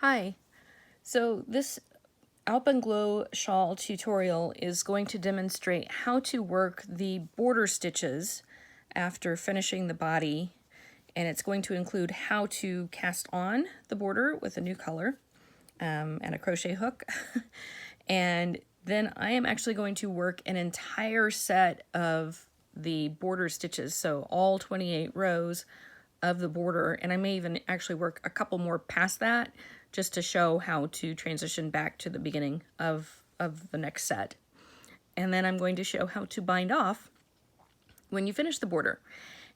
Hi, so this Alpenglow shawl tutorial is going to demonstrate how to work the border stitches after finishing the body, and it's going to include how to cast on the border with a new color and a crochet hook. And then I am actually going to work an entire set of the border stitches, so all 28 rows of the border, and I may even actually work a couple more past that just to show how to transition back to the beginning of the next set. And then I'm going to show how to bind off when you finish the border.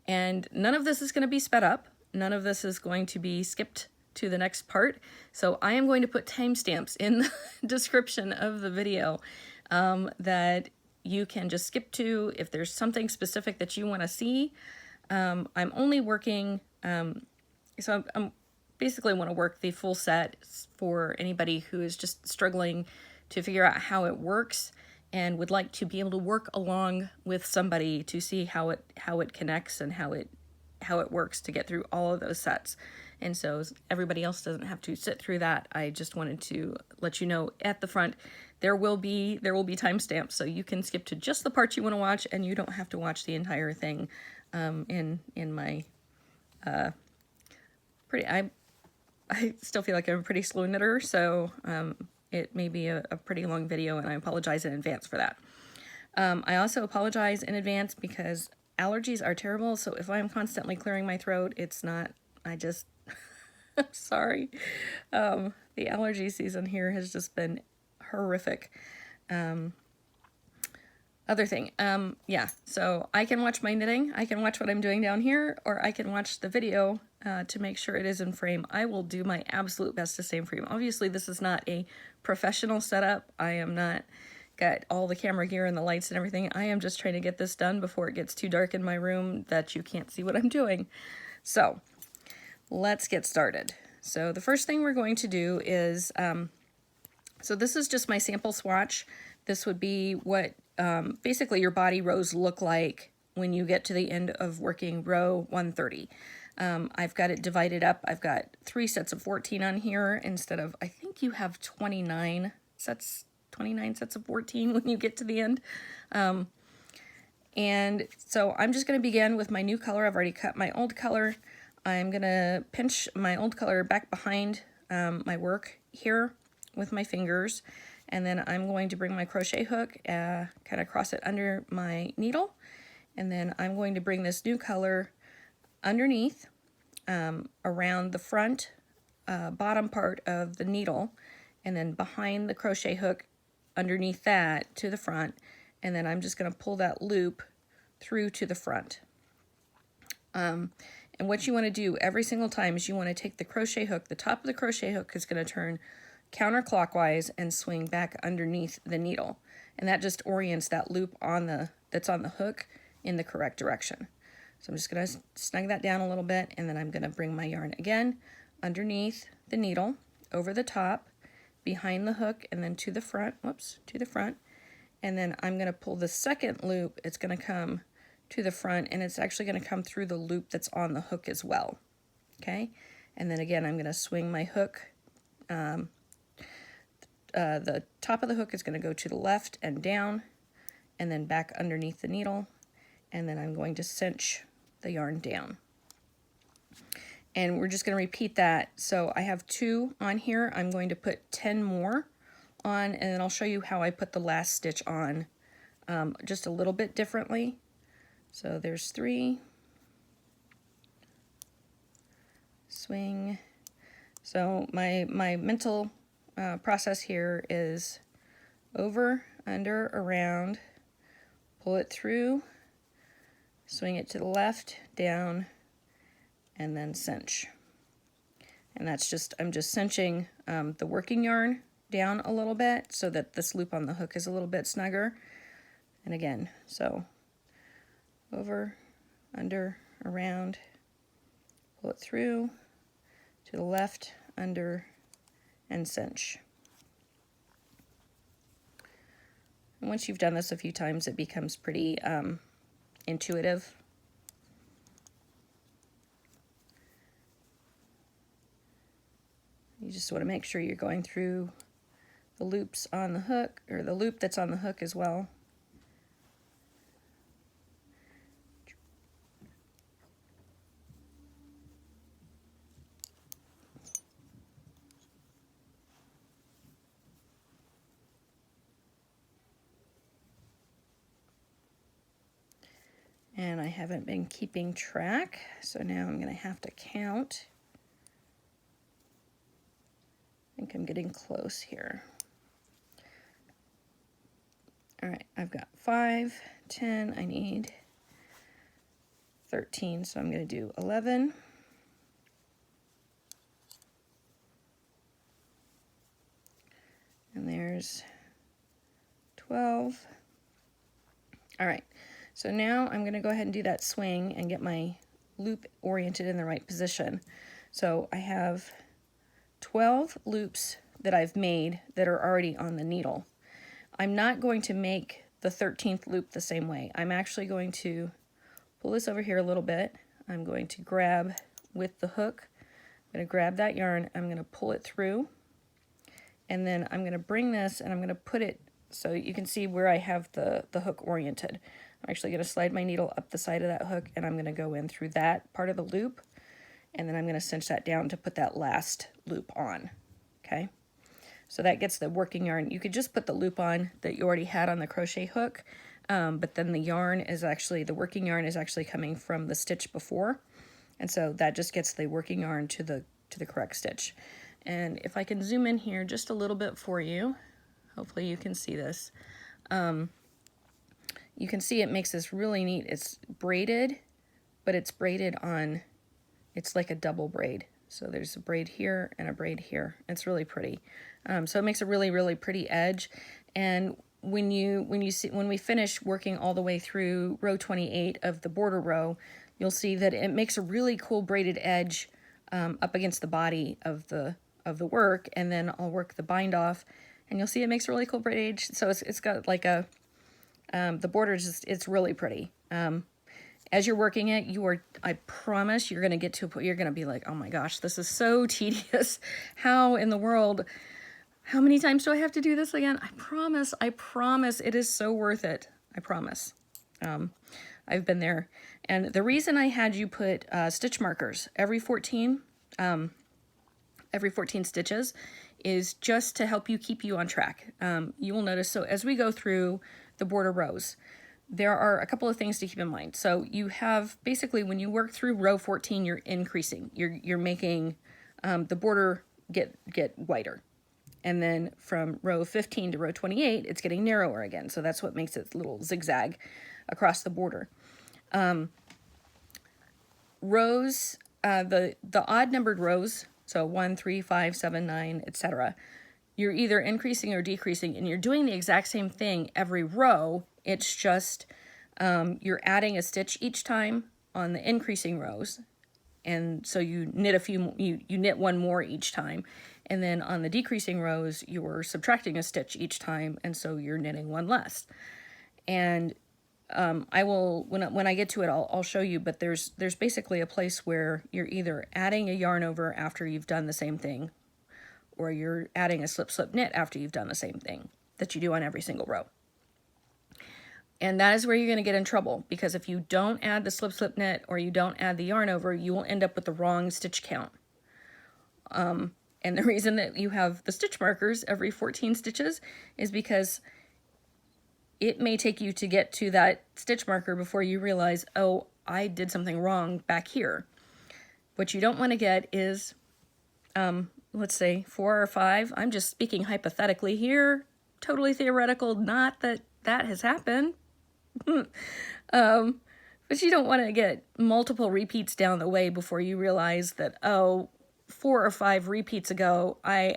And none of this is going to be sped up. None of this is going to be skipped to the next part. So I am going to put timestamps in the description of the video that you can just skip to if there's something specific that you want to see. I'm only working, so I'm basically want to work the full set for anybody who is just struggling to figure out how it works and would like to be able to work along with somebody to see how it connects and how it works to get through all of those sets. And so everybody else doesn't have to sit through that. I just wanted to let you know at the front there will be timestamps, so you can skip to just the parts you want to watch, and you don't have to watch the entire thing. In my I still feel like I'm a pretty slow knitter, so it may be a pretty long video, and I apologize in advance for that. I also apologize in advance because allergies are terrible, so if I'm constantly clearing my throat, it's not, I'm sorry. The allergy season here has just been horrific. Other thing, yeah, so I can watch my knitting, I can watch what I'm doing down here, or I can watch the video to make sure it is in frame. I will do my absolute best to stay in frame. Obviously, this is not a professional setup. I am not got all the camera gear and the lights and everything. I am just trying to get this done before it gets too dark in my room that you can't see what I'm doing. So let's get started. So the first thing we're going to do is, so this is just my sample swatch. This would be what basically your body rows look like when you get to the end of working row 130. I've got it divided up. I've got 3 sets of 14 on here instead of, I think you have 29 sets of 14 when you get to the end. And so I'm just going to begin with my new color. I've already cut my old color. I'm going to pinch my old color back behind my work here with my fingers. And then I'm going to bring my crochet hook, kind of cross it under my needle. And then I'm going to bring this new color underneath, around the front bottom part of the needle, and then behind the crochet hook underneath that to the front. And then I'm just going to pull that loop through to the front. And what you want to do every single time is you want to take the crochet hook, the top of the crochet hook is going to turn counterclockwise and swing back underneath the needle, and that just orients that loop that's on the hook in the correct direction. So I'm just going to snug that down a little bit, and then I'm going to bring my yarn again underneath the needle, over the top, behind the hook, and then to the front, and then I'm going to pull the second loop. It's going to come to the front, and it's actually going to come through the loop that's on the hook as well. Okay, and then again I'm going to swing my hook. The top of the hook is going to go to the left and down, and then back underneath the needle, and then I'm going to cinch the yarn down. And we're just going to repeat that. So I have 2 on here. I'm going to put 10 more on, and then I'll show you how I put the last stitch on just a little bit differently. So there's 3. Swing. So my mental process here is over, under, around, pull it through, swing it to the left, down, and then cinch. And that's just, I'm just cinching the working yarn down a little bit so that this loop on the hook is a little bit snugger. And again, so over, under, around, pull it through, to the left, under, and cinch. And once you've done this a few times, it becomes pretty intuitive. You just want to make sure you're going through the loops on the hook, or the loop that's on the hook as well. And I haven't been keeping track, so now I'm going to have to count. I think I'm getting close here. All right, I've got 5, 10, I need 13, so I'm going to do 11. And there's 12. All right, so now I'm going to go ahead and do that swing and get my loop oriented in the right position. So I have 12 loops that I've made that are already on the needle. I'm not going to make the 13th loop the same way. I'm actually going to pull this over here a little bit. I'm going to grab with the hook. I'm going to grab that yarn. I'm going to pull it through. And then I'm going to bring this and I'm going to put it so you can see where I have the hook oriented. I'm actually going to slide my needle up the side of that hook and I'm going to go in through that part of the loop. And then I'm going to cinch that down to put that last loop on. Okay. So that gets the working yarn. You could just put the loop on that you already had on the crochet hook, but then the yarn is actually, the working yarn is actually coming from the stitch before. And so that just gets the working yarn to the correct stitch. And if I can zoom in here just a little bit for you, hopefully you can see this. You can see it makes this really neat. It's braided, but it's braided on, it's like a double braid. So there's a braid here and a braid here. It's really pretty. So it makes a really, really pretty edge. And when we finish working all the way through row 28 of the border row, you'll see that it makes a really cool braided edge up against the body of the work. And then I'll work the bind off, and you'll see it makes a really cool braided edge. So it's got like a the border is just, it's really pretty. As you're working it, I promise you're going to get to a point, you're going to be like, oh my gosh, this is so tedious. How in the world, how many times do I have to do this again? I promise it is so worth it. I promise. I've been there. And the reason I had you put stitch markers every 14 stitches is just to help you keep you on track. You will notice, so as we go through the border rows, there are a couple of things to keep in mind. So you have, basically when you work through row 14, you're increasing. You're making the border get wider. And then from row 15 to row 28, it's getting narrower again. So that's what makes it a little zigzag across the border. Rows, the odd numbered rows, so 1, 3, 5, 7, 9, etc., you're either increasing or decreasing, and you're doing the exact same thing every row. It's just you're adding a stitch each time on the increasing rows, and so you knit you knit one more each time, and then on the decreasing rows you're subtracting a stitch each time, and so you're knitting one less. And I will, when I get to it, I'll show you. But there's basically a place where you're either adding a yarn over after you've done the same thing, or you're adding a slip knit after you've done the same thing that you do on every single row. And that is where you're going to get in trouble, because if you don't add the slip knit or you don't add the yarn over, you will end up with the wrong stitch count. And the reason that you have the stitch markers every 14 stitches is because it may take you to get to that stitch marker before you realize, oh, I did something wrong back here. What you don't want to get is, let's say 4 or 5. I'm just speaking hypothetically here, totally theoretical, not that that has happened. But you don't want to get multiple repeats down the way before you realize that, oh, 4 or 5 repeats ago, I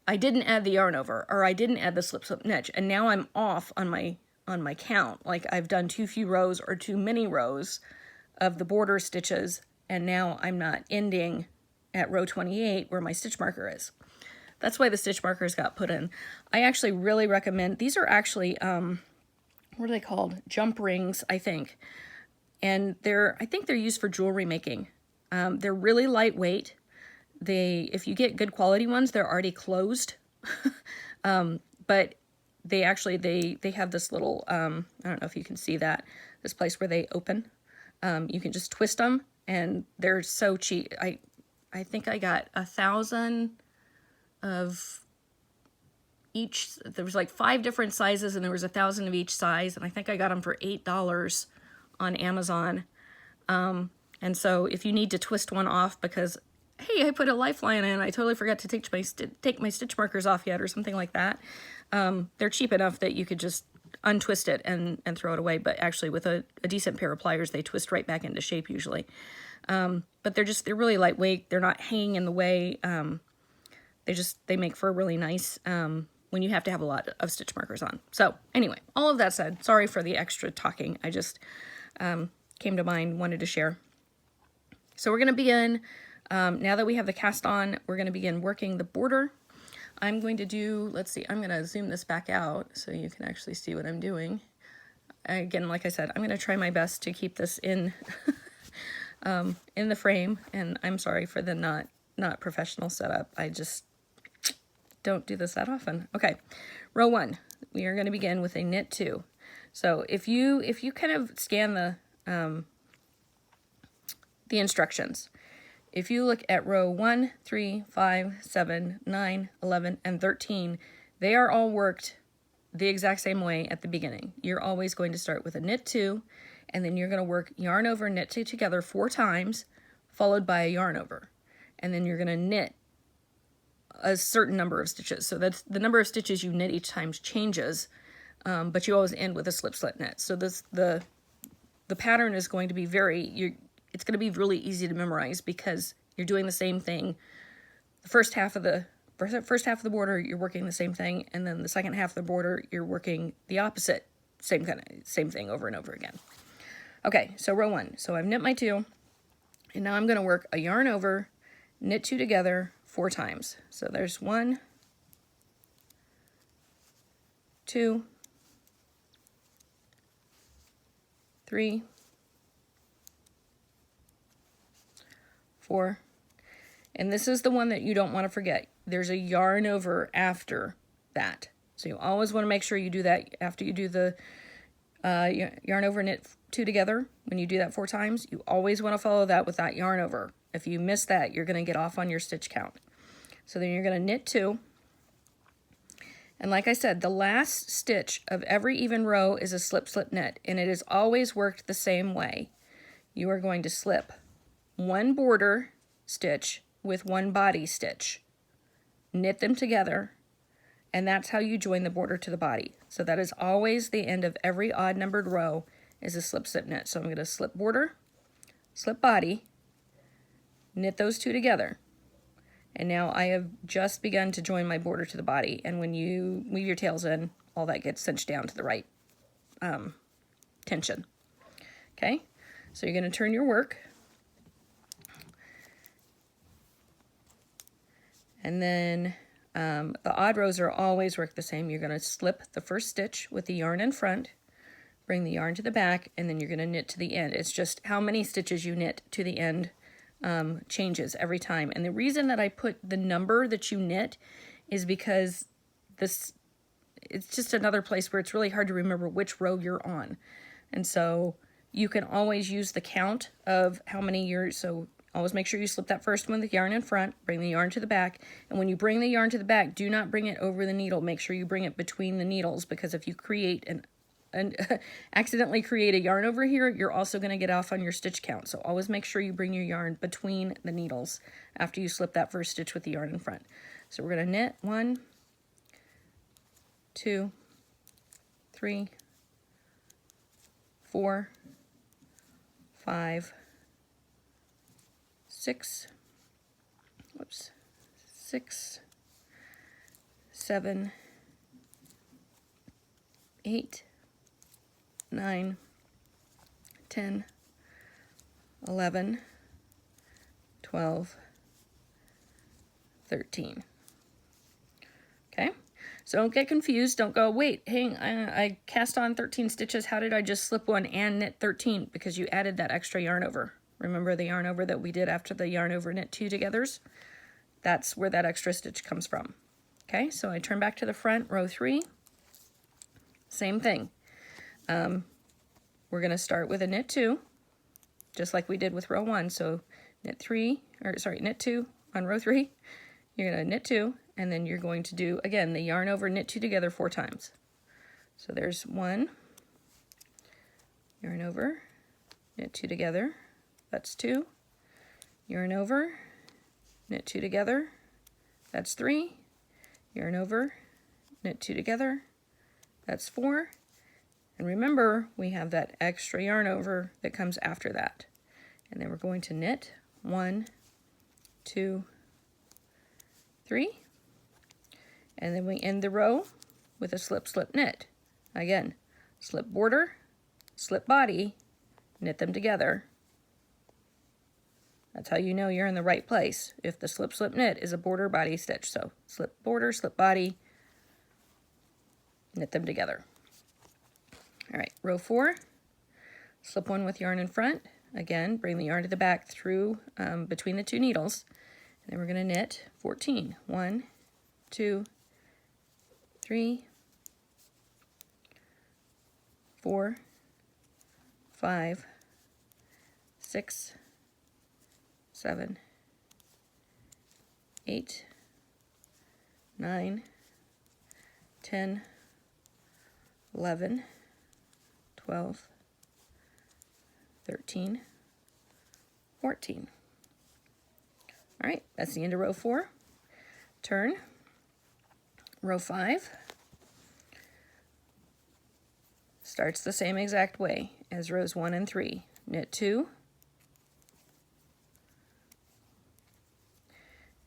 didn't add the yarn over, or I didn't add the slip knit, and now I'm off on my count. Like I've done too few rows or too many rows of the border stitches, and now I'm not ending at row 28 where my stitch marker is. That's why the stitch markers got put in. I actually really recommend, these are actually, what are they called? Jump rings, I think. And I think they're used for jewelry making. They're really lightweight. if you get good quality ones, they're already closed. But they actually, they have this little, I don't know if you can see that, this place where they open. You can just twist them, and they're so cheap. I think I got 1,000 of each. There was like 5 different sizes, and there was 1,000 of each size, and I think I got them for $8 on Amazon. And so if you need to twist one off because, hey, I put a lifeline in, I totally forgot to take my stitch markers off yet, or something like that, they're cheap enough that you could just untwist it and throw it away. But actually, with a decent pair of pliers, they twist right back into shape usually. But they're really lightweight. They're not hanging in the way. They make for a really nice, when you have to have a lot of stitch markers on. So anyway, all of that said, sorry for the extra talking. I just came to mind, wanted to share. So we're going to begin, now that we have the cast on, we're going to begin working the border. I'm going to do, let's see, I'm going to zoom this back out so you can actually see what I'm doing. Again, like I said, I'm going to try my best to keep this in in the frame, and I'm sorry for the not professional setup. I just don't do this that often. Okay, row 1, we are going to begin with a knit 2. So if you kind of scan the instructions, if you look at row 1, 3, 5, 7, 9, 11, and 13, they are all worked the exact same way at the beginning. You're always going to start with a knit 2, and then you're going to work yarn over, knit 2 together 4 times, followed by a yarn over. And then you're going to knit a certain number of stitches. So that's the number of stitches you knit each time changes, but you always end with a slip knit. So the pattern is going to be it's going to be really easy to memorize because you're doing the same thing. The first half of the border, you're working the same thing, and then the second half of the border, you're working the opposite, same thing over and over again. Okay, so row 1. So I've knit my 2, and now I'm going to work a yarn over, knit 2 together 4 times. So there's 1, 2, 3, 4, and this is the one that you don't want to forget. There's a yarn over after that. So you always want to make sure you do that after you do the yarn over, knit 2 together. When you do that 4 times, you always want to follow that with that yarn over. If you miss that, you're going to get off on your stitch count. So then you're going to knit 2. And like I said, the last stitch of every even row is a slip knit, and it is always worked the same way. You are going to slip 1 border stitch with 1 body stitch, knit them together, and that's how you join the border to the body. So that is always the end of every odd numbered row is a slip knit. So I'm going to slip border, slip body, knit those 2 together. And now I have just begun to join my border to the body, and when you weave your tails in, all that gets cinched down to the right tension. Okay, so you're going to turn your work, and then the odd rows are always worked the same. You're going to slip the first stitch with the yarn in front, bring the yarn to the back, and then you're going to knit to the end. It's just how many stitches you knit to the end changes every time. And the reason that I put the number that you knit is because it's just another place where it's really hard to remember which row you're on. And so you can always use the count of how many so always make sure you slip that first one with the yarn in front, bring the yarn to the back, and when you bring the yarn to the back, do not bring it over the needle. Make sure you bring it between the needles, because if you create accidentally create a yarn over here, you're also going to get off on your stitch count. So always make sure you bring your yarn between the needles after you slip that first stitch with the yarn in front. So we're going to knit 1, 2, 3, 4, 5, 6, 7, 8, 9, 10, 11, 12, 13. Okay, so don't get confused. Don't go, wait, hang, I cast on 13 stitches. How did I just slip 1 and knit 13? Because you added that extra yarn over. Remember the yarn over that we did after the yarn over knit 2 togethers? That's where that extra stitch comes from. Okay, so I turn back to the front, row 3. Same thing. We're going to start with a knit 2, just like we did with row 1. So knit 2 on row 3. You're going to knit 2, and then you're going to do, again, the yarn over, knit 2 together 4 times. So there's 1, yarn over, knit 2 together, that's 2, yarn over, knit 2 together, that's 3, yarn over, knit 2 together, that's 4, and remember we have that extra yarn over that comes after that. And then we're going to knit 1, 2, 3, and then we end the row with a slip, slip, knit. Again, slip border, slip body, knit them together. That's how you know you're in the right place, if the slip, slip, knit is a border body stitch. So slip border, slip body, knit them together. All right, row 4, slip 1 with yarn in front. Again, bring the yarn to the back through between the 2 needles. And then we're going to knit 14. 1, 2, 3, 4, 5, 6, 7, 8, 9, 10, 11, 12, 13, 14. All right, that's the end of row 4. Turn. Row 5 starts the same exact way as rows 1 and 3. Knit 2,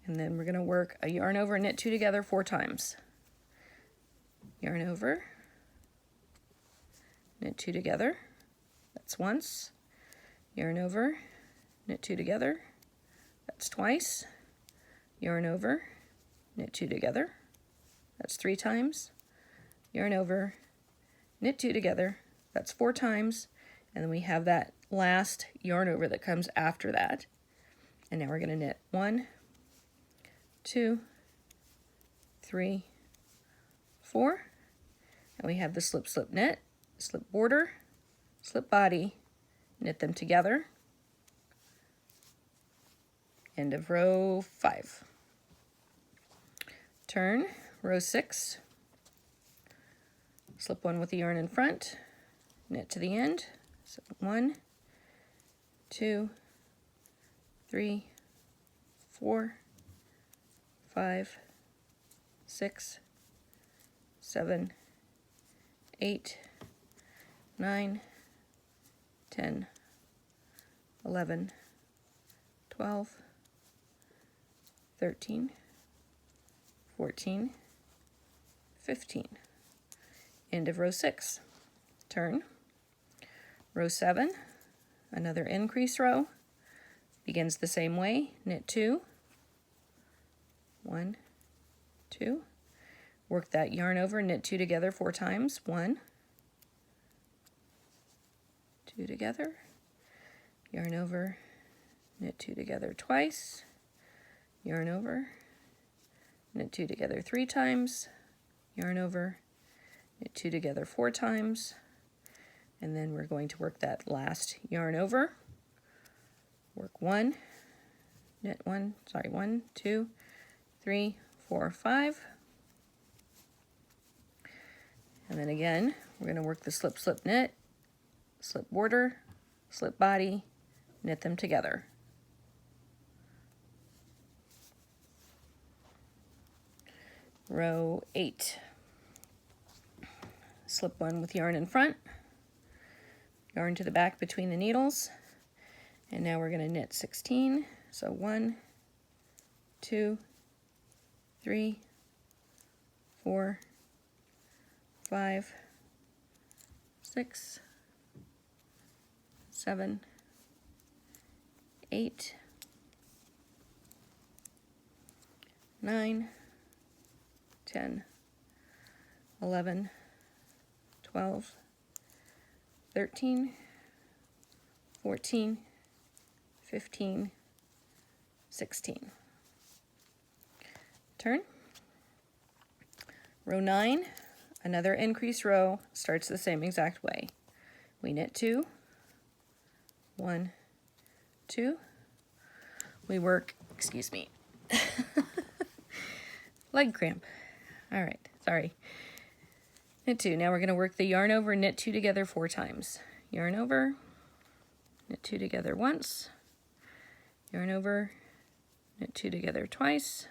and then we're going to work a yarn over, knit 2 together 4 times. Yarn over, knit 2 together, that's once. Yarn over, knit 2 together, that's twice. Yarn over, knit 2 together, that's 3 times. Yarn over, knit 2 together, that's 4 times. And then we have that last yarn over that comes after that. And now we're going to knit 1, 2, 3, 4. And we have the slip, slip, knit, slip border, slip body, knit them together. End of row 5. Turn, row 6, slip 1 with the yarn in front, knit to the end. So 1, 2, 3, 4, 5, 6, 7, 8, 9, 10, 11, 12, 13, 14, 15. End of row 6. Turn. Row 7, another increase row. Begins the same way. Knit 2, 1, 2. Work that yarn over, knit 2 together 4 times. 1, 2 together. Yarn over, knit 2 together twice. Yarn over, knit 2 together 3 times. Yarn over, knit 2 together 4 times. And then we're going to work that last yarn over. Work 1, knit 1, 2, 3, 4, 5. And then again, we're going to work the slip, slip, knit, slip border, slip body, knit them together. Row 8. Slip 1 with yarn in front, yarn to the back between the needles, and now we're going to knit 16. So 1, 2, 3, 4, 5, 6, 7, 8, 9, 10, 11, 12, 13, 14, 15, 16. turn. Row 9, another increased row, starts the same exact way. We knit 2, 1, 2. We work, excuse me, leg cramp. All right, sorry. Knit 2. Now we're going to work the yarn over, knit 2 together 4 times. Yarn over, knit 2 together once, yarn over, knit 2 together twice,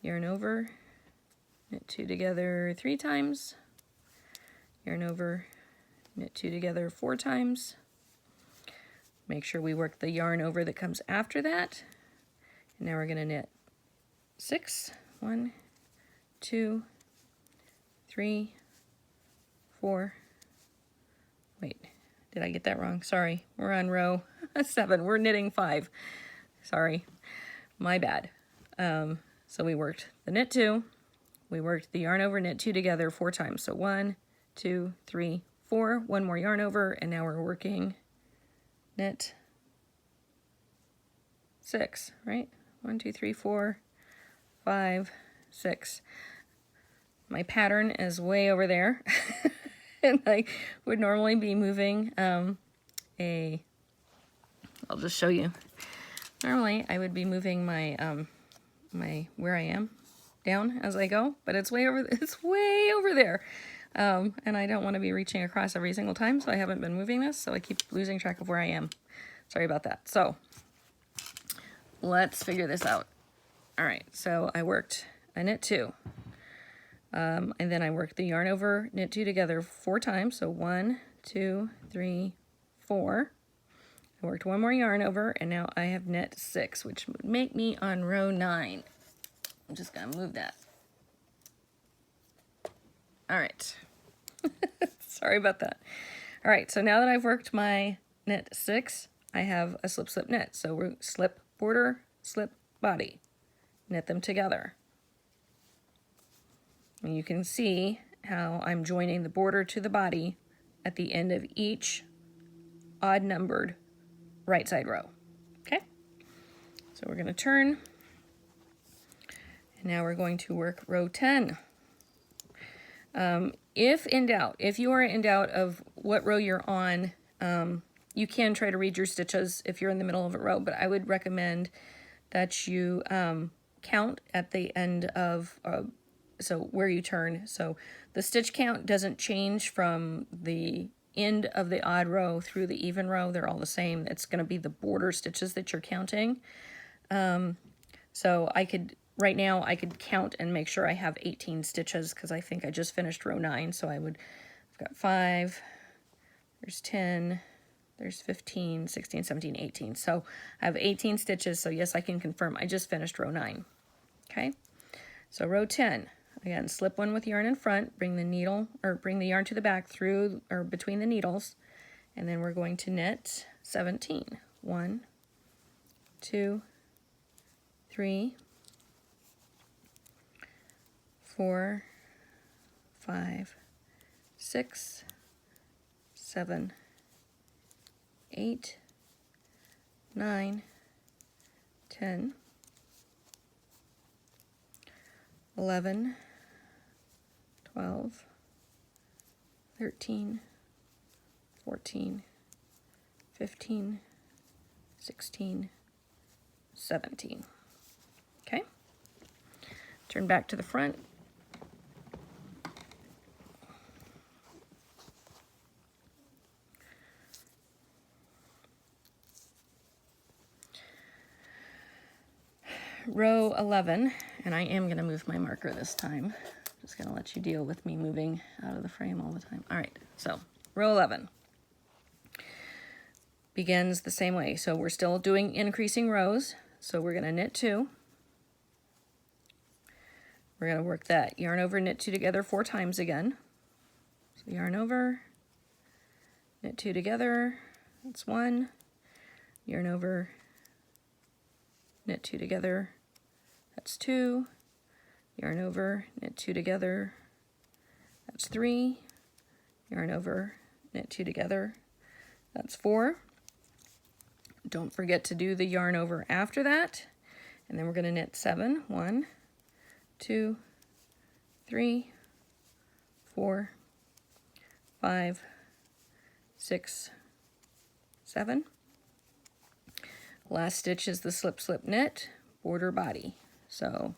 yarn over, knit 2 together 3 times, yarn over, knit 2 together 4 times. Make sure we work the yarn over that comes after that. And now we're going to knit 6, 1, 2, 3, 4. Wait, did I get that wrong? Sorry, we're on row 7. We're knitting 5. Sorry, my bad. So we worked the knit 2. We worked the yarn over, knit 2 together 4 times. So 1, 2, 3, 4. One more yarn over, and now we're working knit 6, right? 1, 2, 3, 4, 5, 6. My pattern is way over there. And I would normally be moving I'll just show you. Normally I would be moving my where I am down as I go, but it's way over there. And I don't want to be reaching across every single time, so I haven't been moving this, so I keep losing track of where I am. Sorry about that. So let's figure this out. All right, so I knit 2. And then I worked the yarn over, knit 2 together 4 times. So 1, 2, 3, 4. I worked one more yarn over, and now I have knit 6, which would make me on row 9. I'm just gonna move that. All right. Sorry about that. All right, so now that I've worked my knit 6, I have a slip, slip, knit. So we're slip, border, slip, body. Knit them together. And you can see how I'm joining the border to the body at the end of each odd numbered right side row. Okay? So we're going to turn. And now we're going to work row 10. If in doubt, if you are in doubt of what row you're on, you can try to read your stitches if you're in the middle of a row, but I would recommend that you count at the end of so where you turn. So the stitch count doesn't change from the end of the odd row through the even row. They're all the same. It's going to be the border stitches that you're counting. So right now I could count and make sure I have 18 stitches, because I think I just finished row 9. So I've got 5, there's 10, there's 15, 16, 17, 18. So I have 18 stitches. So yes, I can confirm I just finished row 9. Okay. So row 10. Again, slip one with yarn in front, bring the yarn to the back through or between the needles, and then we're going to knit 17. 1, 2, 3, 4, 5, 6, 7, 8, 9, 10, 11, 12, 13, 14, 15, 16, 17. Okay? Turn back to the front. Row 11, and I am going to move my marker this time. Just going to let you deal with me moving out of the frame all the time. All right, so row 11 begins the same way. So we're still doing increasing rows. So we're going to knit 2. We're going to work that yarn over, knit 2 together 4 times again. So yarn over, knit 2 together, that's 1. Yarn over, knit 2 together, that's 2. Yarn over, knit 2 together, that's 3. Yarn over, knit 2 together, that's 4. Don't forget to do the yarn over after that. And then we're going to knit 7. 1, 2, 3, 4, 5, 6, 7. Last stitch is the slip slip knit, border body. So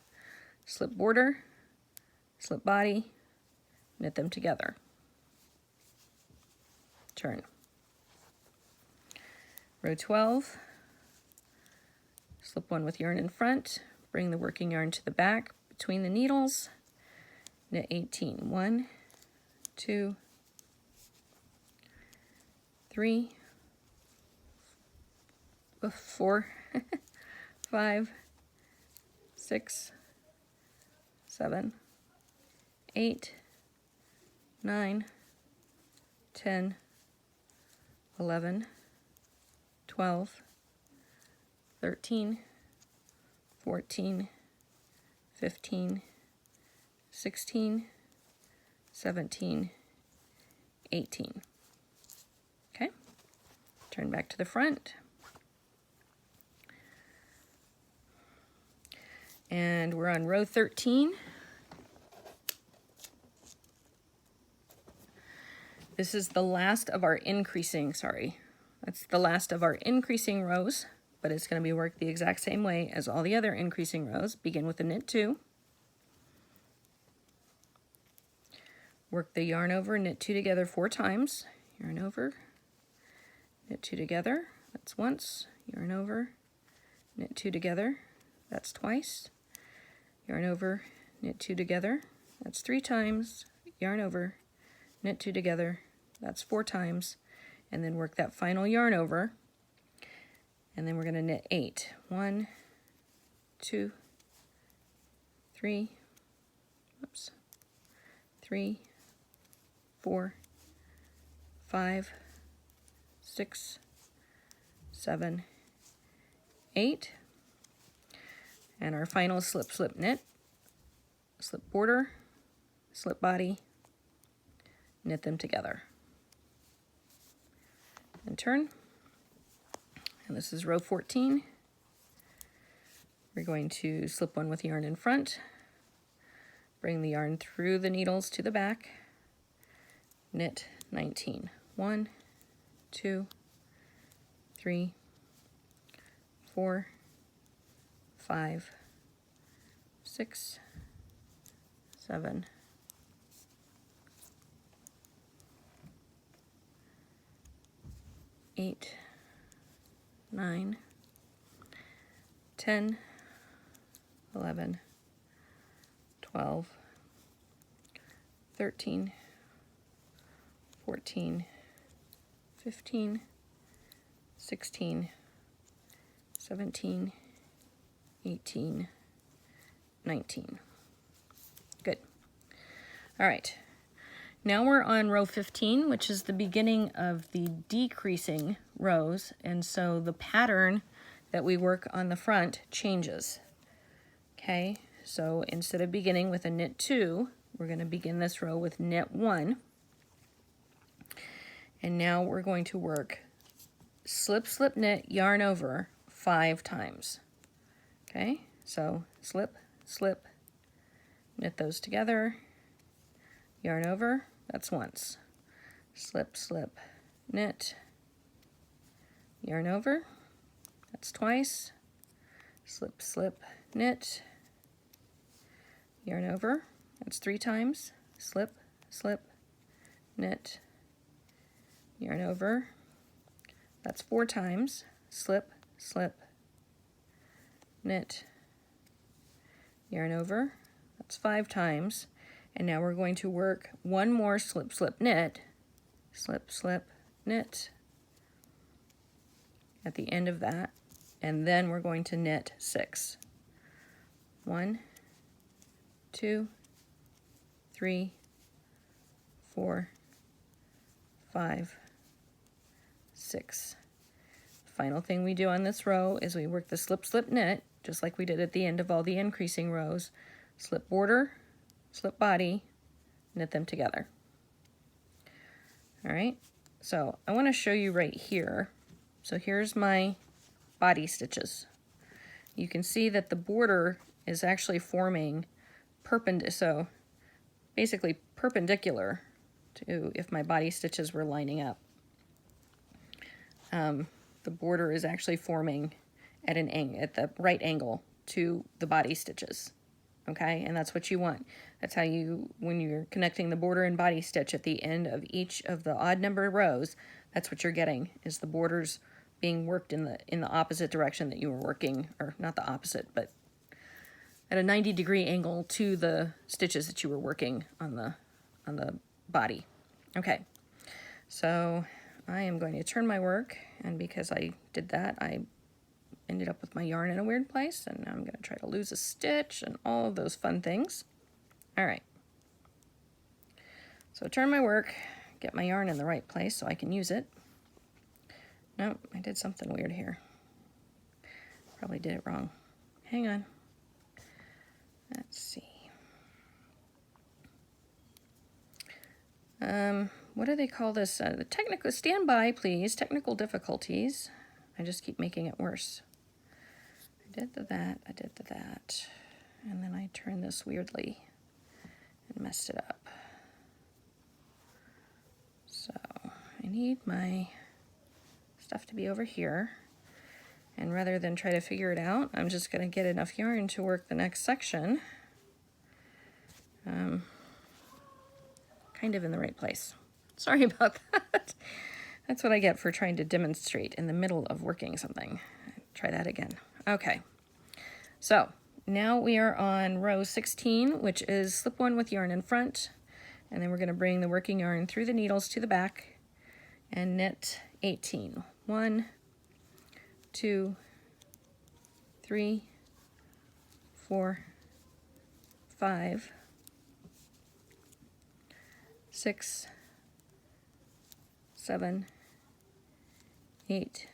slip border, slip body, knit them together. Turn. Row 12, slip one with yarn in front, bring the working yarn to the back between the needles, knit 18. 1, 2, 3, 4, 5, 6, 7, 8, 9, 10, 11, 12, 13, 14, 15, 16, 17, 18. Okay, turn back to the front. And we're on row 13. This is the last of our increasing, that's the last of our increasing rows, but it's going to be worked the exact same way as all the other increasing rows. Begin with a knit 2. Work the yarn over, knit 2 together 4 times. Yarn over, knit 2 together, that's once. Yarn over, knit 2 together, that's twice. Yarn over, knit 2 together, that's 3 times. Yarn over, knit 2 together, that's 4 times, and then work that final yarn over, and then we're going to knit 8. 1, 2, 3, 3, 4, 5, 6, 7, 8, and our final slip slip knit, slip border, slip body, knit them together, and turn. And this is row 14. We're going to slip one with yarn in front, bring the yarn through the needles to the back, knit 19. 1, 2, 3, 4, 5, 6, 7, 8, 9, 10, 11, 12, 13, 14, 15, 16, 17, 18, 19. Good. All right. Now we're on row 15, which is the beginning of the decreasing rows, and so the pattern that we work on the front changes. Okay, so instead of beginning with a knit 2, we're going to begin this row with knit 1, and now we're going to work slip slip knit yarn over 5 times. Okay, so slip slip knit those together, yarn over, that's once. Slip slip knit, yarn over, that's twice. Slip slip knit, yarn over, that's 3 times. Slip slip knit, yarn over, that's 4 times. Slip slip knit, yarn over, that's 5 times. And now we're going to work one more slip slip knit, slip slip knit at the end of that, and then we're going to knit 6. 1, 2, 3, 4, 5, 6. Final thing we do on this row is we work the slip slip knit just like we did at the end of all the increasing rows. Slip border, slip body, knit them together. All right, so I want to show you right here. So here's my body stitches. you can see that the border is actually forming so basically perpendicular to if my body stitches were lining up. The border is actually forming at the right angle to the body stitches. Okay, and that's what you want. That's how when you're connecting the border and body stitch at the end of each of the odd number rows, that's what you're getting, is the borders being worked in the opposite direction that you were working, or not the opposite, but at a 90-degree angle to the stitches that you were working on the body. Okay, so I am going to turn my work, and because I did that, I ended up with my yarn in a weird place, and now I'm going to try to lose a stitch and all of those fun things. All right. So turn my work, get my yarn in the right place so I can use it. Nope, I did something weird here. Probably did it wrong. Hang on. Let's see. What do they call this? The technical, stand by, please. Technical difficulties. I just keep making it worse. I did that, and then I turned this weirdly and messed it up. So I need my stuff to be over here, and rather than try to figure it out, I'm just going to get enough yarn to work the next section kind of in the right place. Sorry about that. That's what I get for trying to demonstrate in the middle of working something. Try that again. Okay, so now we are on row 16, which is slip one with yarn in front, and then we're going to bring the working yarn through the needles to the back and knit 18. 1, 2, 3, 4, 5, 6, 7, 8,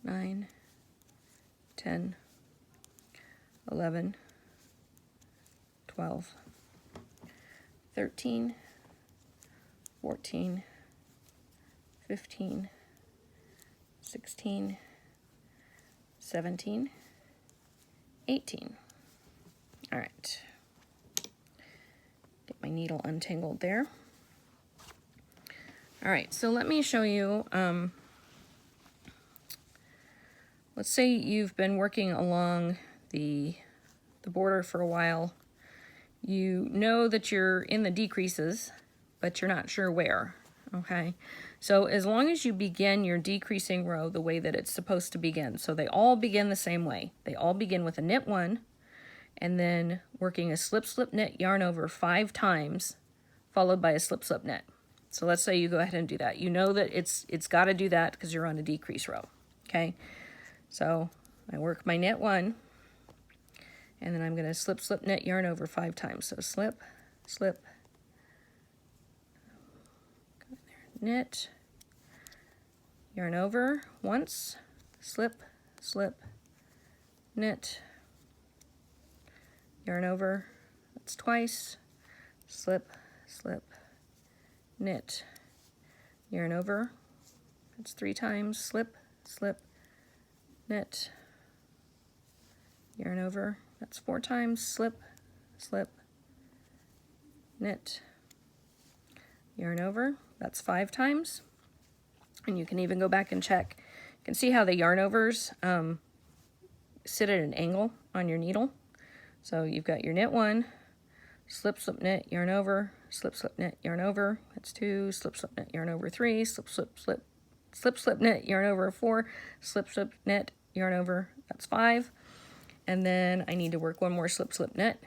9, 10, 11, 12, 13, 14, 15, 16, 17, 18. All right. Get my needle untangled there. All right, so let me show you, let's say you've been working along the border for a while. You know that you're in the decreases, but you're not sure where, okay? So as long as you begin your decreasing row the way that it's supposed to begin, so they all begin the same way. They all begin with a knit one, and then working a slip, slip, knit, yarn over 5 times, followed by a slip, slip, knit. So let's say you go ahead and do that. You know that it's got to do that because you're on a decrease row, okay? So I work my knit one, and then I'm going to slip, slip, knit, yarn over 5 times. So slip, slip, knit, yarn over once, slip, slip, knit, yarn over, that's twice, slip, slip, knit, yarn over, that's 3 times, slip, slip, knit, yarn over, that's 4 times, slip, slip, knit, yarn over, that's 5 times, and you can even go back and check. You can see how the yarn overs sit at an angle on your needle. So you've got your knit one, slip, slip, knit, yarn over, slip, slip, knit, yarn over, that's 2, slip, slip, knit, yarn over 3, slip, slip, slip, slip, slip, knit, yarn over 4, slip, slip, knit, yarn over, that's 5, and then I need to work one more slip, slip, knit.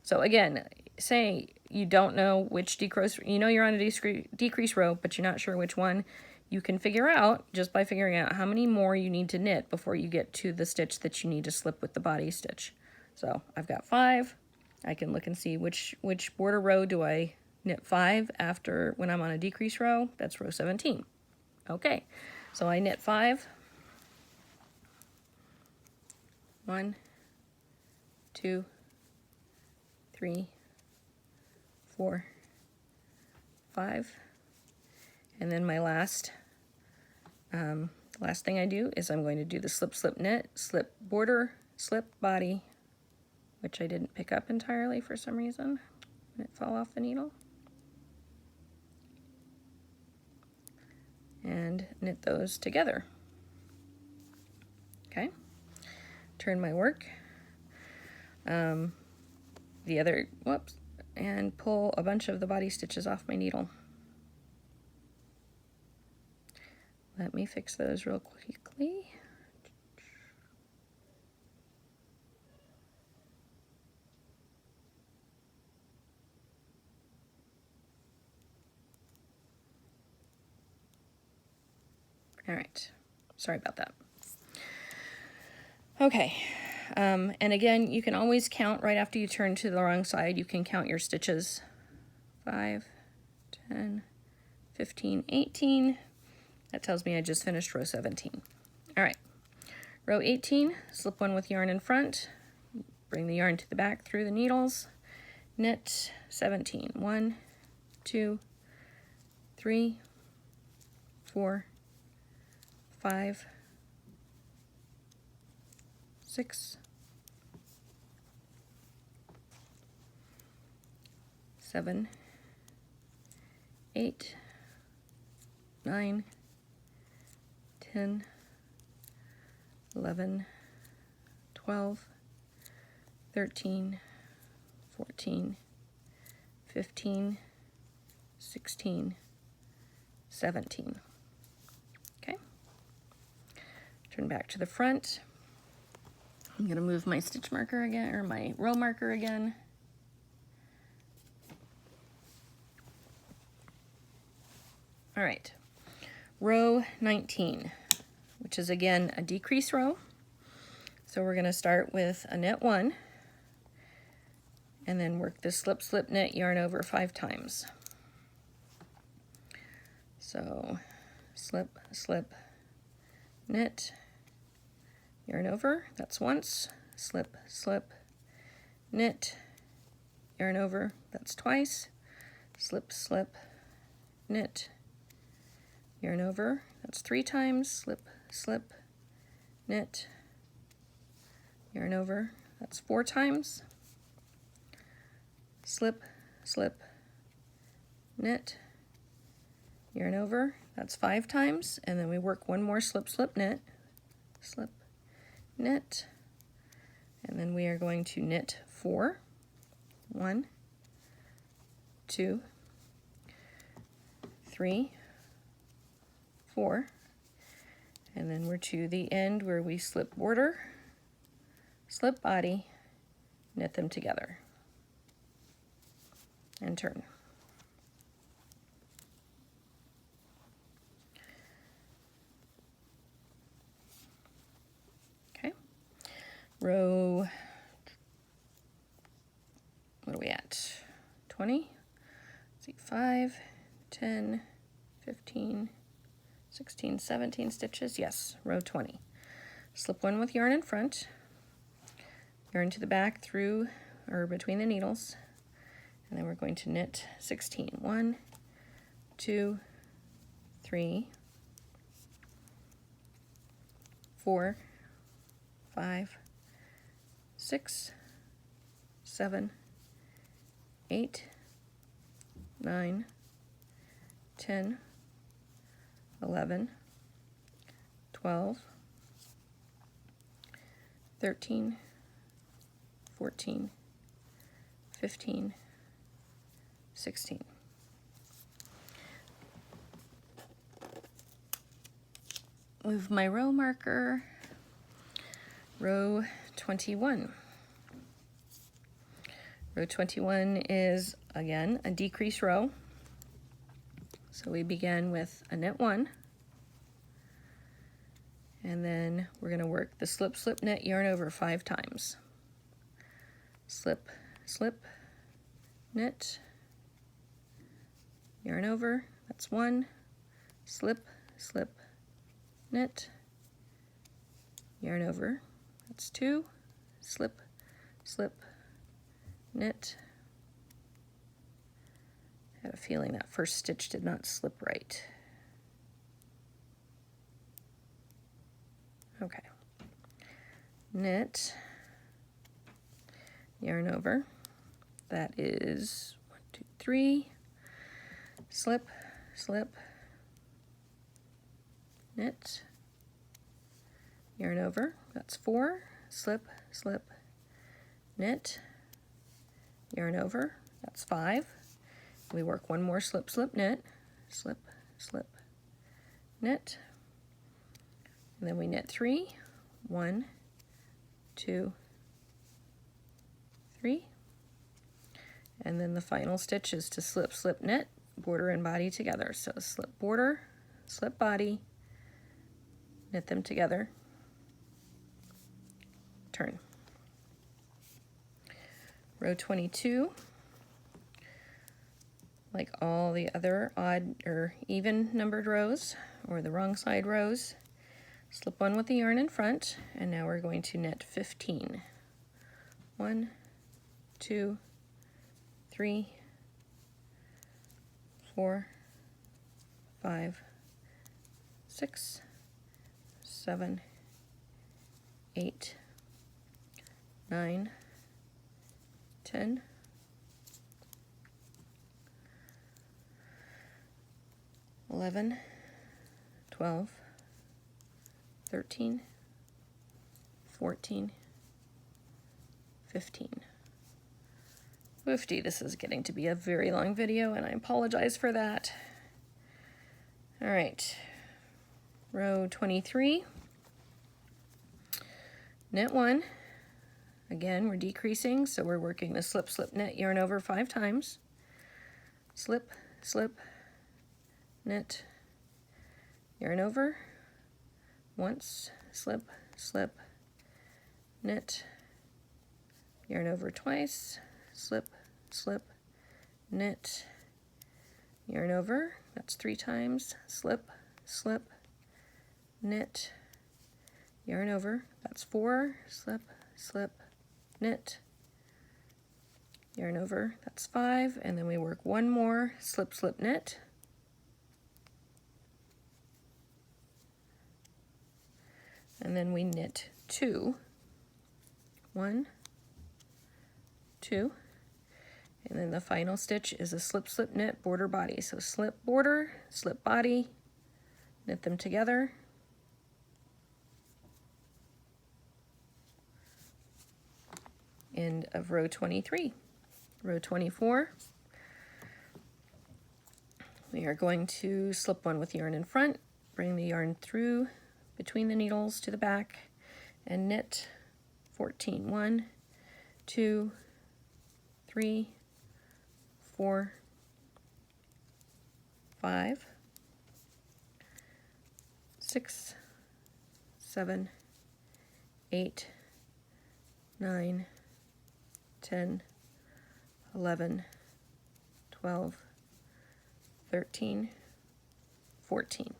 So again, say you don't know which decrease, you know you're on a decrease row, but you're not sure which one, you can figure out just by figuring out how many more you need to knit before you get to the stitch that you need to slip with the body stitch. So I've got 5. I can look and see which border row do I knit 5 after when I'm on a decrease row. That's row 17. Okay, so I knit 5. 1, 2, 3, 4, 5, and then my last The last thing I do is I'm going to do the slip, slip, knit, slip border, slip body, which I didn't pick up entirely for some reason. It fell off the needle. And knit those together. Okay, turn my work. The other, whoops, and pull a bunch of the body stitches off my needle. Let me fix those real quickly. All right, sorry about that. Okay, and again, you can always count right after you turn to the wrong side. You can count your stitches. 5, 10, 15, 18. That tells me I just finished row 17. All right, row 18, slip one with yarn in front, bring the yarn to the back through the needles, knit 17. 1, 2, 3, 4, 5, 6, 7, 8, 9, 10, 11, 12, 13, 14, 15, 16, 17. Okay. Turn back to the front. I'm going to move my stitch marker again, or my row marker again. All right, row 19, which is again a decrease row. So we're going to start with a knit 1 and then work the slip, slip, knit, yarn over 5 times. So slip, slip, knit, yarn over, that's once, slip, slip, knit, yarn over, that's twice, slip, slip, knit, yarn over, that's 3 times, slip, slip, knit, yarn over, that's 4 times, slip, slip, knit, yarn over, that's 5 times, and then we work one more slip, slip, knit, slip, knit, and then we are going to knit 4. 1, 2, 3, 4, and then we're to the end where we slip border, slip body, knit them together, and turn. Okay, row, what are we at? 20? Let's see, 5, 10, 15, 16, 17 stitches. Yes, row 20. Slip one with yarn in front, yarn to the back through or between the needles, and then we're going to knit 16. 1, 2, 3, 4, 5, 6, 7, 8, 9, 10, 11, 12, 13, 14, 15, 16. Move my row marker, row 21. Row 21 is, again, a decrease row. So we begin with a knit 1, and then we're going to work the slip, slip, knit, yarn over 5 times. Slip, slip, knit, yarn over, that's 1, slip, slip, knit, yarn over, that's 2, slip, slip, knit. I had a feeling that first stitch did not slip right. knit, yarn over. That is 1, 2, 3, slip, slip, knit, yarn over. That's 4, slip, slip, knit, yarn over. That's 5. We work one more slip, slip, knit, slip, slip, knit, and then we knit 3, 1, 2, 3, and then the final stitch is to slip, slip, knit, border and body together. So slip border, slip body, knit them together, turn. Row 22, like all the other odd or even numbered rows, or the wrong side rows, slip one with the yarn in front, and now we're going to knit 15. 1, 2, 3, 4, 5, 6, 7, 8, 9, 10, 11, 12, 13, 14, 15. Woofty, this is getting to be a very long video, and I apologize for that. All right, row 23, knit 1. Again, we're decreasing, so we're working the slip, slip, knit, yarn over 5 times. Slip, slip, knit, yarn over once, slip, slip, knit, yarn over twice, slip, slip, knit, yarn over, that's 3 times, slip, slip, knit, yarn over, that's 4, slip, slip, knit, yarn over, that's 5, and then we work one more slip, slip, knit, and then we knit 2, 1, 2, and then the final stitch is a slip, slip, knit, border, body. So slip border, slip body, knit them together, end of row 23. Row 24, we are going to slip one with yarn in front, bring the yarn through between the needles to the back, and knit 14. 1, 2, 3, 4, 5, 6, 7, 8, 9, 10, 11, 12, 13, 14.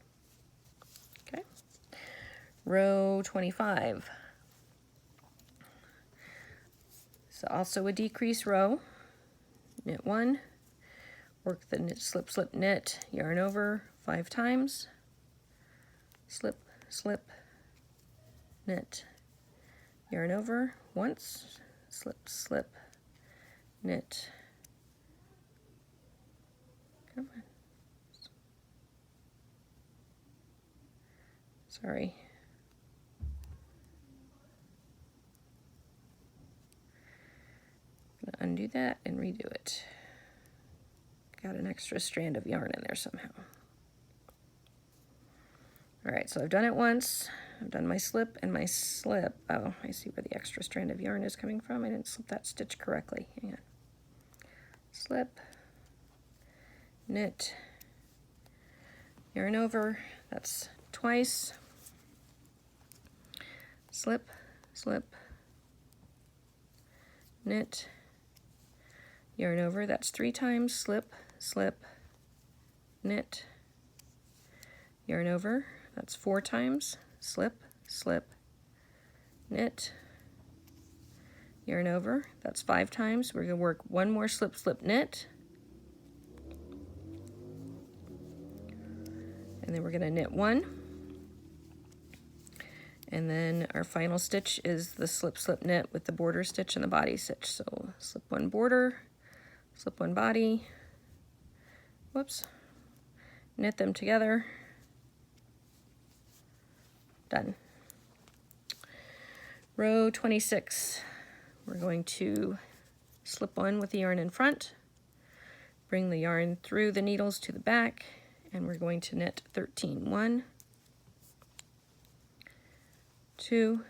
Okay. Row 25. So also a decrease row. Knit 1, work the knit, slip, slip, knit, yarn over 5 times, slip, slip, knit, yarn over once, slip, slip, knit, come on, sorry, I'm gonna undo that and redo it. Got an extra strand of yarn in there somehow. All right, so I've done it once. I've done my slip and my slip. Oh, I see where the extra strand of yarn is coming from. I didn't slip that stitch correctly. Hang on. Slip, knit, yarn over. That's twice. Slip, slip, knit, yarn over. That's 3 times. Slip, slip, knit, yarn over. That's 4 times. Slip, slip, knit, yarn over. That's 5 times. We're going to work one more slip, slip, knit, and then we're going to knit 1, And then our final stitch is the slip slip knit with the border stitch and the body stitch. So slip one border, slip one body, whoops, knit them together, done. Row 26, we're going to slip one with the yarn in front, bring the yarn through the needles to the back, and we're going to knit 13. 1, 2,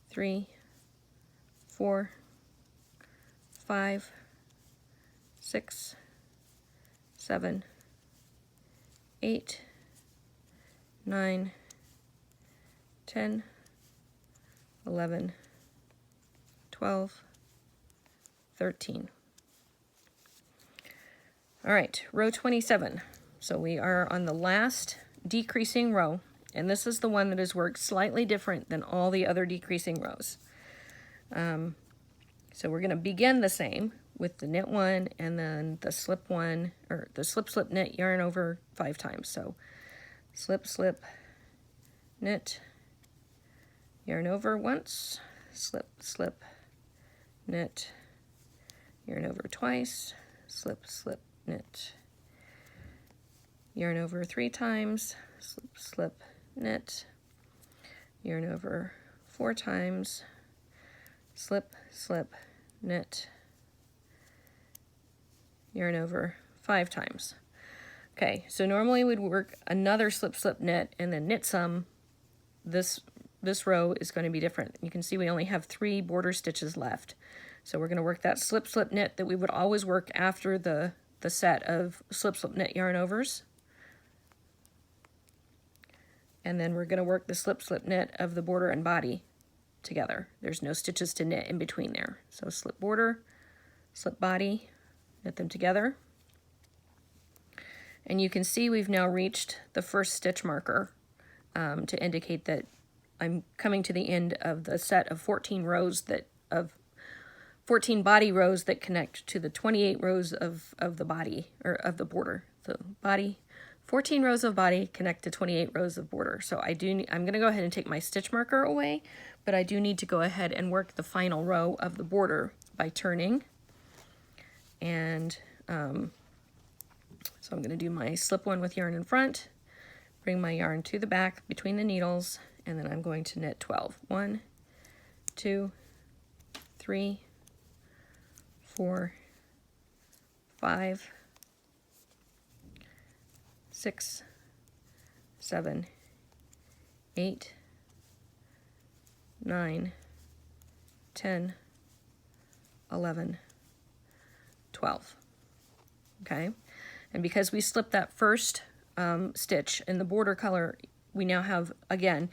3, 4, 5, 6, 7, 8, 9, 10, 11, 12, 13. All right, row 27. So we are on the last decreasing row, and this is the one that is worked slightly different than all the other decreasing rows. So we're going to begin the same with the knit one and then the slip one, or the slip slip knit, yarn over 5 times. So slip slip knit, yarn over once, slip slip knit, yarn over twice, slip slip knit, yarn over 3 times, slip slip knit, yarn over 4 times, slip slip knit, yarn over 5 times. Okay, so normally we'd work another slip slip knit and then knit some. This row is going to be different. You can see we only have 3 border stitches left. So we're going to work that slip slip knit that we would always work after the set of slip slip knit yarn overs. And then we're going to work the slip slip knit of the border and body together. There's no stitches to knit in between there. So slip border, slip body, knit them together. And you can see we've now reached the first stitch marker to indicate that I'm coming to the end of the set of 14 rows of 14 body rows that connect to the 28 rows of the body, or of the border. So body, 14 rows of body connect to 28 rows of border. So I'm going to go ahead and take my stitch marker away, but I do need to go ahead and work the final row of the border by turning. And so I'm going to do my slip one with yarn in front, bring my yarn to the back between the needles, and then I'm going to knit 12. 1, 2, 3, 4, 5, 6, 7, 8, 9, 10, 11, 12. Okay, and because we slipped that first stitch in the border color, we now have, again,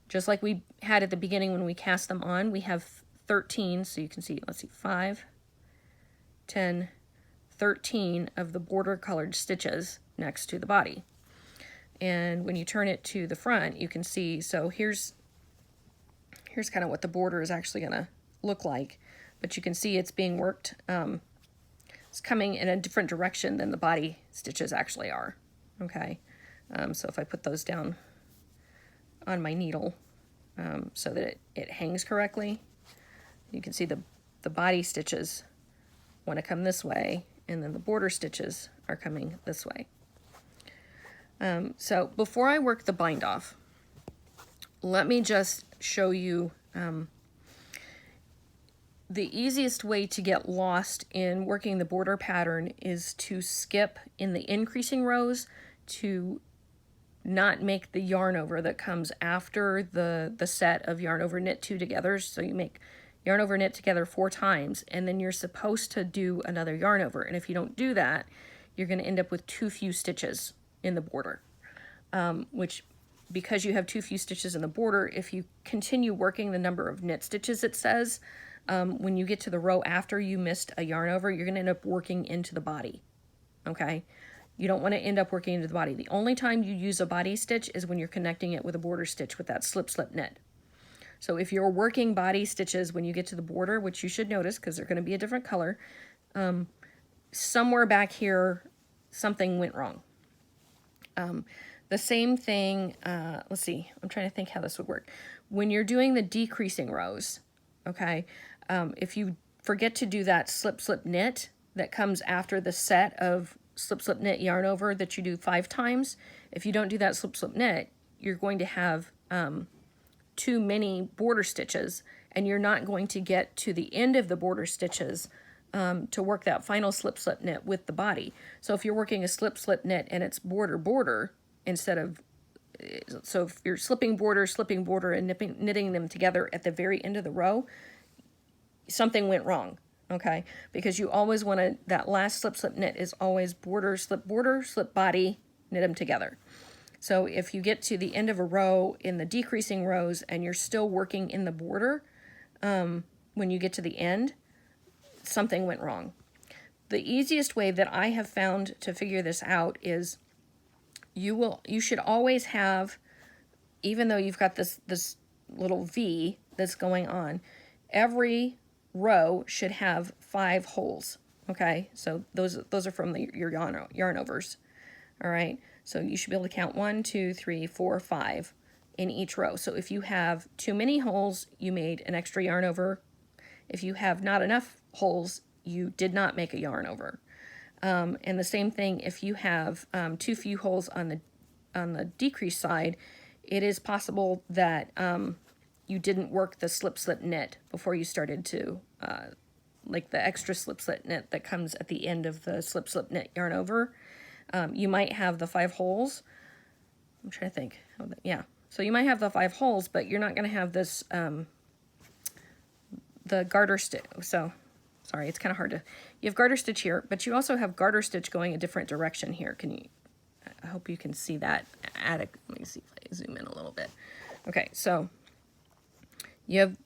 just like we had at the beginning when we cast them on, we have 13, so you can see, let's see, 5, 10, 13 of the border colored stitches next to the body. And when you turn it to the front, you can see, so here's kind of what the border is actually going to look like, but you can see it's being worked, it's coming in a different direction than the body stitches actually are. Okay, so if I put those down on my needle so that it hangs correctly, you can see the body stitches want to come this way, and then the border stitches are coming this way. So before I work the bind off, let me just show you the easiest way to get lost in working the border pattern is to skip in the increasing rows to not make the yarn over that comes after the set of yarn over knit 2 together. So you make yarn over knit together 4 times, and then you're supposed to do another yarn over. And if you don't do that, you're going to end up with too few stitches in the border, which, because you have too few stitches in the border, if you continue working the number of knit stitches it says, when you get to the row after you missed a yarn over, you're going to end up working into the body. Okay, you don't want to end up working into the body. The only time you use a body stitch is when you're connecting it with a border stitch with that slip slip knit. So if you're working body stitches when you get to the border, which you should notice because they're going to be a different color, somewhere back here something went wrong. The same thing, let's see, I'm trying to think how this would work. When you're doing the decreasing rows, okay, if you forget to do that slip, slip, knit that comes after the set of slip, slip, knit, yarn over that you do 5 times, if you don't do that slip, slip, knit, you're going to have too many border stitches, and you're not going to get to the end of the border stitches to work that final slip, slip, knit with the body. So if you're working a slip, slip, knit and it's border, border, instead of, so if you're slipping border, and knitting them together at the very end of the row, something went wrong, okay? Because you always want to, that last slip, slip, knit is always border, slip, body, knit them together. So if you get to the end of a row in the decreasing rows and you're still working in the border, when you get to the end, something went wrong. The easiest way that I have found to figure this out is you should always have, even though you've got this little V that's going on, every row should have 5 holes. Okay, so those are from your yarn overs. All right, so you should be able to count 1, 2, 3, 4, 5 in each row. So if you have too many holes, you made an extra yarn over. If you have not enough holes, you did not make a yarn over. And the same thing, if you have too few holes on the decrease side, it is possible that you didn't work the slip, slip, knit before you started to, like the extra slip, slip, knit that comes at the end of the slip, slip, knit yarn over. You might have the 5 holes. I'm trying to think. Yeah, so you might have the 5 holes, but you're not going to have this, the garter stitch. So, sorry, it's kind of hard to, you have garter stitch here, but you also have garter stitch going a different direction here. Can you, I hope you can see that. Let me see if I zoom in a little bit. Okay, so you have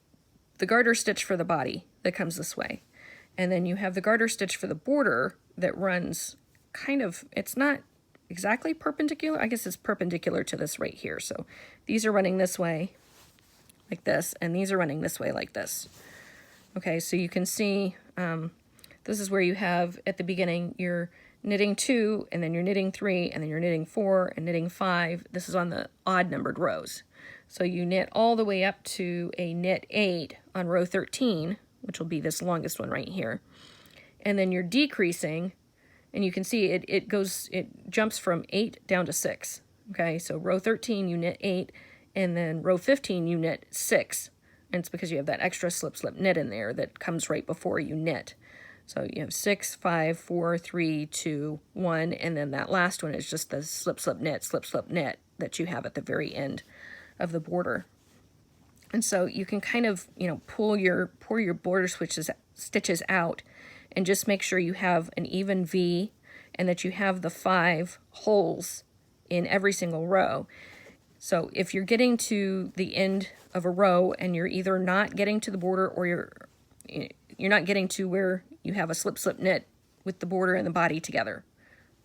the garter stitch for the body that comes this way. And then you have the garter stitch for the border that runs kind of, it's not exactly perpendicular. I guess it's perpendicular to this right here. So these are running this way like this, and these are running this way like this. Okay, so you can see this is where you have at the beginning you're knitting 2, and then you're knitting 3, and then you're knitting 4 and knitting 5. This is on the odd numbered rows. So you knit all the way up to a knit 8 on row 13, which will be this longest one right here. And then you're decreasing, and you can see it jumps from 8 down to 6. Okay, so row 13 you knit 8, and then row 15 you knit 6. And it's because you have that extra slip, slip, knit in there that comes right before you knit. So you have 6, 5, 4, 3, 2, 1, and then that last one is just the slip, slip, knit that you have at the very end of the border. And so you can kind of, pull your border stitches out and just make sure you have an even V and that you have the 5 holes in every single row. So if you're getting to the end of a row and you're either not getting to the border or you're not getting to where you have a slip, slip, knit with the border and the body together,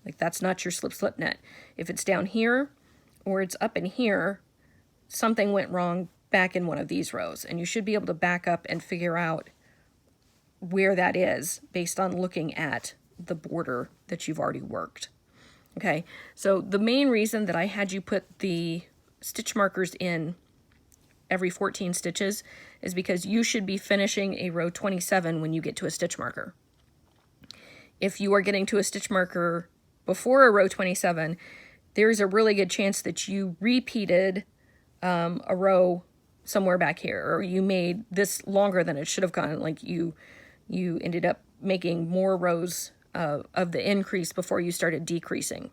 like that's not your slip, slip, knit. If it's down here or it's up in here, something went wrong back in one of these rows, and you should be able to back up and figure out where that is based on looking at the border that you've already worked. Okay, so the main reason that I had you put the stitch markers in every 14 stitches is because you should be finishing a row 27 when you get to a stitch marker. If you are getting to a stitch marker before a row 27, there's a really good chance that you repeated a row somewhere back here, or you made this longer than it should have gone, like you ended up making more rows of the increase before you started decreasing.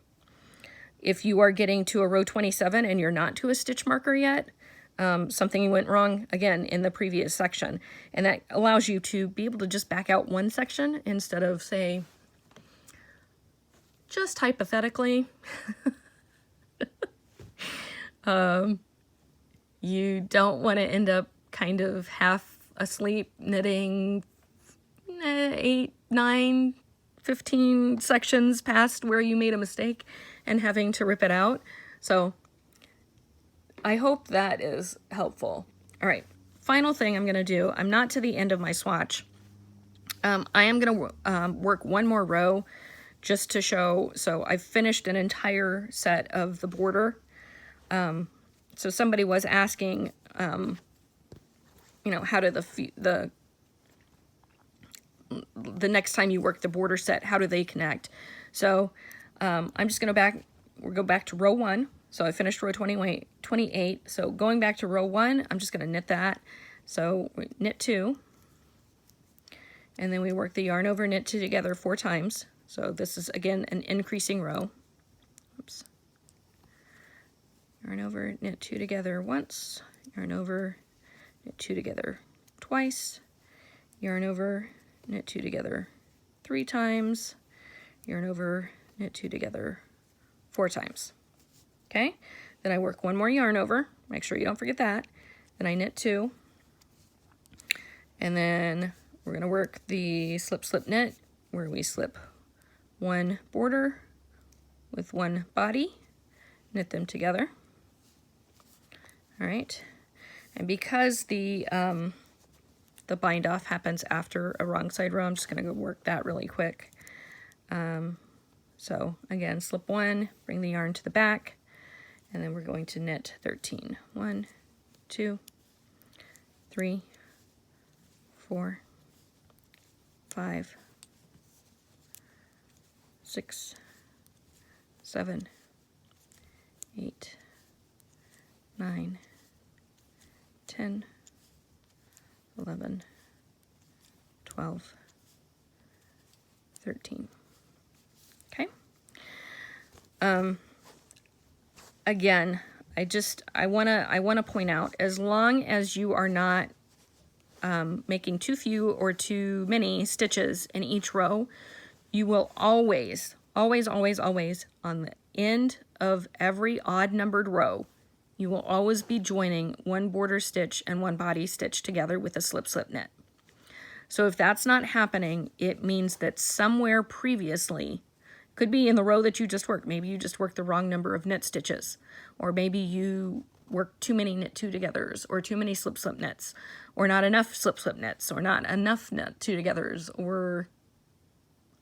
If you are getting to a row 27 and you're not to a stitch marker yet, something went wrong again in the previous section, and that allows you to be able to just back out one section instead of, say, just hypothetically, you don't want to end up kind of half asleep knitting 8, 9, 15 sections past where you made a mistake and having to rip it out. So I hope that is helpful. All right, final thing I'm going to do, I'm not to the end of my swatch. I am going to work one more row just to show. So I've finished an entire set of the border. So somebody was asking, you know, how do the next time you work the border set, how do they connect? So I'm just going to go back to row 1. So I finished row 28. So going back to row 1, I'm just going to knit that. So we knit 2, and then we work the yarn over, knit 2 together 4 times. So this is again an increasing row. Oops. Yarn over, knit 2 together once, yarn over, knit 2 together twice, yarn over, knit 2 together 3 times, yarn over, knit 2 together 4 times. Okay, then I work 1 more yarn over, make sure you don't forget that, then I knit 2, and then we're going to work the slip slip knit where we slip 1 border with 1 body, knit them together. All right, and because the bind off happens after a wrong side row, I'm just going to go work that really quick. So again, slip 1, bring the yarn to the back, and then we're going to knit 13. 1, 2, 3, 4, 5, 6, 7, 8, 9, 10, 11, 12, 13. Okay. Again, I wanna point out, as long as you are not making too few or too many stitches in each row, you will always, on the end of every odd numbered row, you will always be joining 1 border stitch and 1 body stitch together with a slip slip knit. So if that's not happening, it means that somewhere previously, could be in the row that you just worked, maybe you just worked the wrong number of knit stitches, or maybe you worked too many knit 2 togethers, or too many slip slip knits, or not enough slip slip knits, or not enough knit 2 togethers, or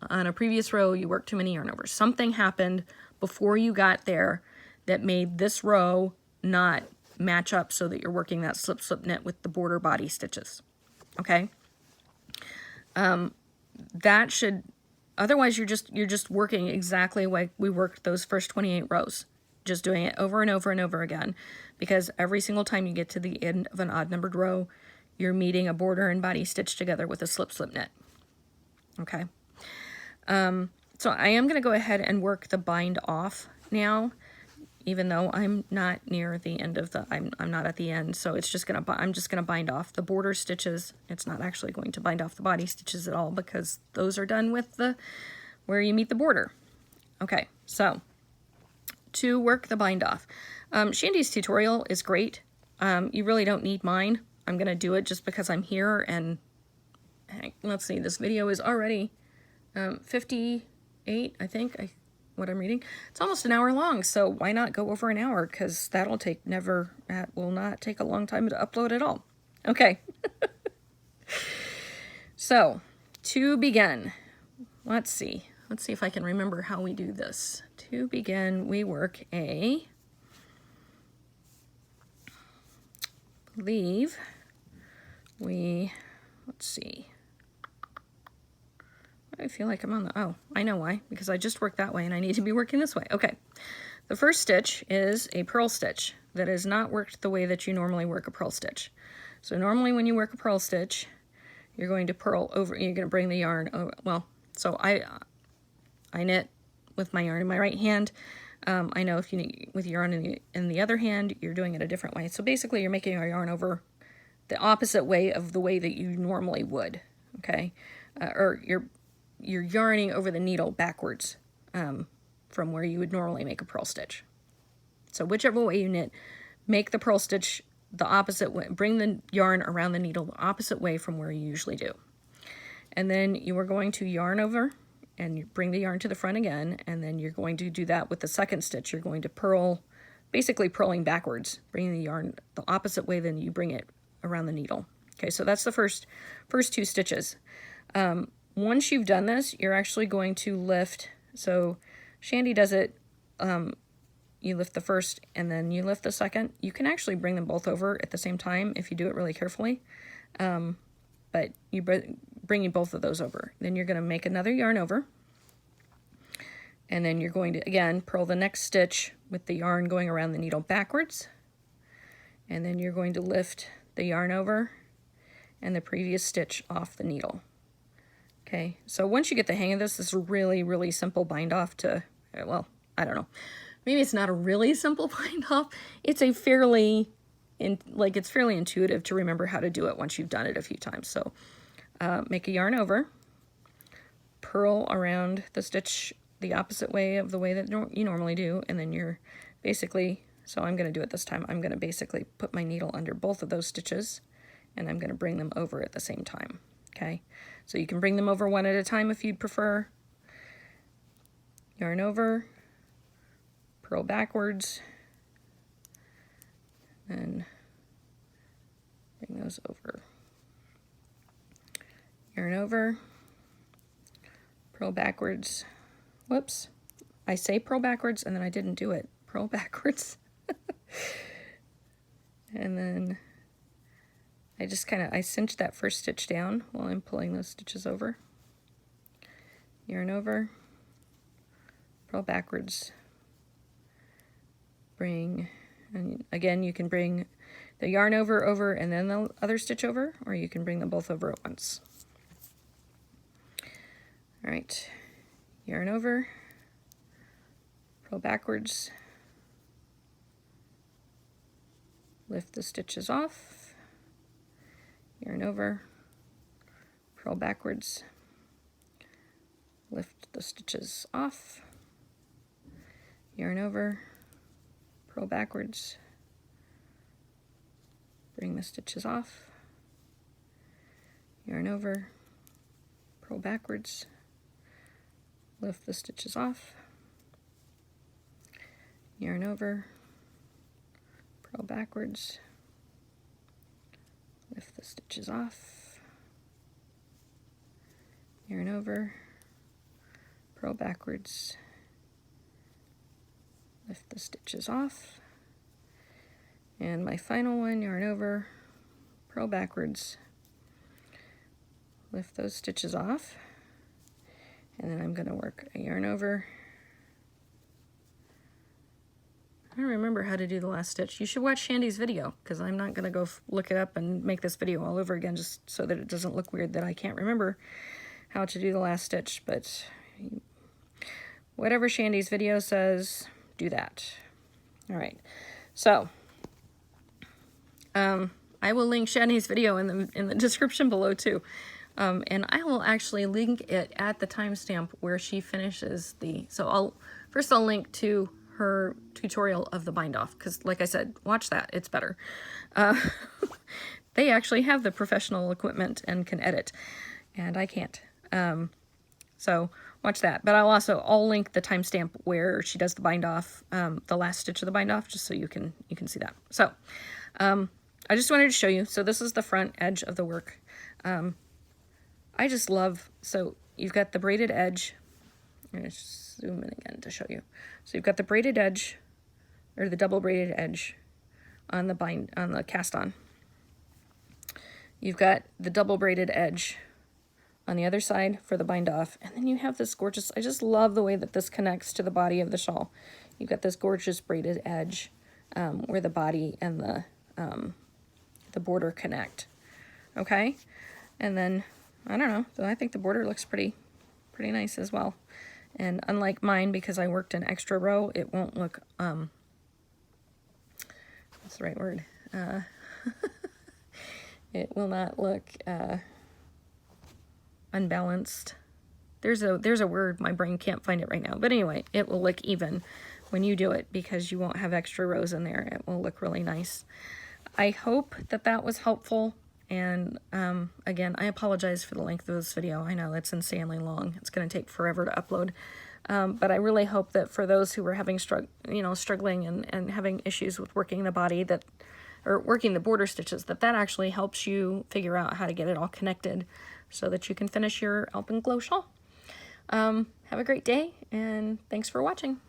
on a previous row you worked too many yarn overs. Something happened before you got there that made this row not match up so that you're working that slip slip knit with the border body stitches. Okay, that should, otherwise you're just working exactly like we worked those first 28 rows, just doing it over and over and over again, because every single time you get to the end of an odd numbered row, you're meeting a border and body stitch together with a slip slip knit. Okay, so I am going to go ahead and work the bind off now, even though I'm not near the end of the, I'm not at the end, so it's just gonna, I'm just gonna bind off the border stitches. It's not actually going to bind off the body stitches at all, because those are done with the, where you meet the border. Okay, so to work the bind off, Shandy's tutorial is great. You really don't need mine. I'm gonna do it just because I'm here, and let's see, this video is already 58, I think, what I'm reading. It's almost an hour long, so why not go over an hour, because that'll take that will not take a long time to upload at all. Okay. So to begin, let's see if I can remember how we do this. To begin, we work a, let's see, I feel like I'm on the, oh, I know why, because I just worked that way and I need to be working this way. Okay, the first stitch is a purl stitch that is not worked the way that you normally work a purl stitch. So normally when you work a purl stitch, you're going to purl over, you're going to bring the yarn over, well, so I knit with my yarn in my right hand. I know if you knit with yarn in the other hand, you're doing it a different way. So basically you're making your yarn over the opposite way of the way that you normally would, okay? Or you're yarning over the needle backwards from where you would normally make a purl stitch. So whichever way you knit, make the purl stitch the opposite way, bring the yarn around the needle the opposite way from where you usually do. And then you are going to yarn over and you bring the yarn to the front again, and then you're going to do that with the second stitch. You're going to purl, basically purling backwards, bringing the yarn the opposite way than you bring it around the needle. Okay, so that's the first 2 stitches. Once you've done this, you're actually going to lift So Shandy does it, you lift the first and then you lift the second. You can actually bring them both over at the same time if you do it really carefully. But you bringing both of those over. Then you're going to make another yarn over. And then you're going to, again, purl the next stitch with the yarn going around the needle backwards. And then you're going to lift the yarn over and the previous stitch off the needle. Okay, so once you get the hang of this, this is a really, really simple bind off to, well, I don't know. Maybe it's not a really simple bind off. It's a fairly, it's fairly intuitive to remember how to do it once you've done it a few times. So make a yarn over, purl around the stitch the opposite way of the way that you normally do, and then you're basically, so I'm going to do it this time, I'm going to basically put my needle under both of those stitches, and I'm going to bring them over at the same time. Okay, so you can bring them over one at a time if you'd prefer. Yarn over, purl backwards, and bring those over. Yarn over, purl backwards. Whoops, I say purl backwards and then I didn't do it. Purl backwards. And then I just I cinched that first stitch down while I'm pulling those stitches over. Yarn over, purl backwards, bring, and again you can bring the yarn over and then the other stitch over, or you can bring them both over at once. All right, yarn over, purl backwards, lift the stitches off, yarn over, purl backwards, lift the stitches off, yarn over, purl backwards, bring the stitches off, yarn over, purl backwards, lift the stitches off, yarn over, purl backwards, lift the stitches off, yarn over, purl backwards, lift the stitches off, and my final one, yarn over, purl backwards, lift those stitches off, and then I'm going to work a yarn over. I don't remember how to do the last stitch. You should watch Shandy's video, because I'm not going to go look it up and make this video all over again just so that it doesn't look weird that I can't remember how to do the last stitch. But whatever Shandy's video says, do that. All right, so I will link Shandy's video in the description below too. And I will actually link it at the timestamp where she finishes so I'll link to her tutorial of the bind off, because like I said, watch that, it's better. They actually have the professional equipment and can edit, and I can't. So watch that, but I'll link the timestamp where she does the bind off, the last stitch of the bind off, just so you can see that. So I just wanted to show you. So this is the front edge of the work. I just love, so you've got the braided edge. I'm going to zoom in again to show you. So you've got the braided edge, or the double braided edge on the cast on. You've got the double braided edge on the other side for the bind off. And then you have this gorgeous, I just love the way that this connects to the body of the shawl. You've got this gorgeous braided edge where the body and the border connect. Okay? And then I don't know, so I think the border looks pretty nice as well. And unlike mine, because I worked an extra row, it won't look, what's the right word? It will not look unbalanced. There's a word, my brain can't find it right now. But anyway, it will look even when you do it because you won't have extra rows in there. It will look really nice. I hope that was helpful. And again, I apologize for the length of this video. I know it's insanely long. It's going to take forever to upload. But I really hope that for those who are having struggling and having issues with working the body or working the border stitches, that actually helps you figure out how to get it all connected so that you can finish your Alpenglow shawl. Have have a great day, and thanks for watching.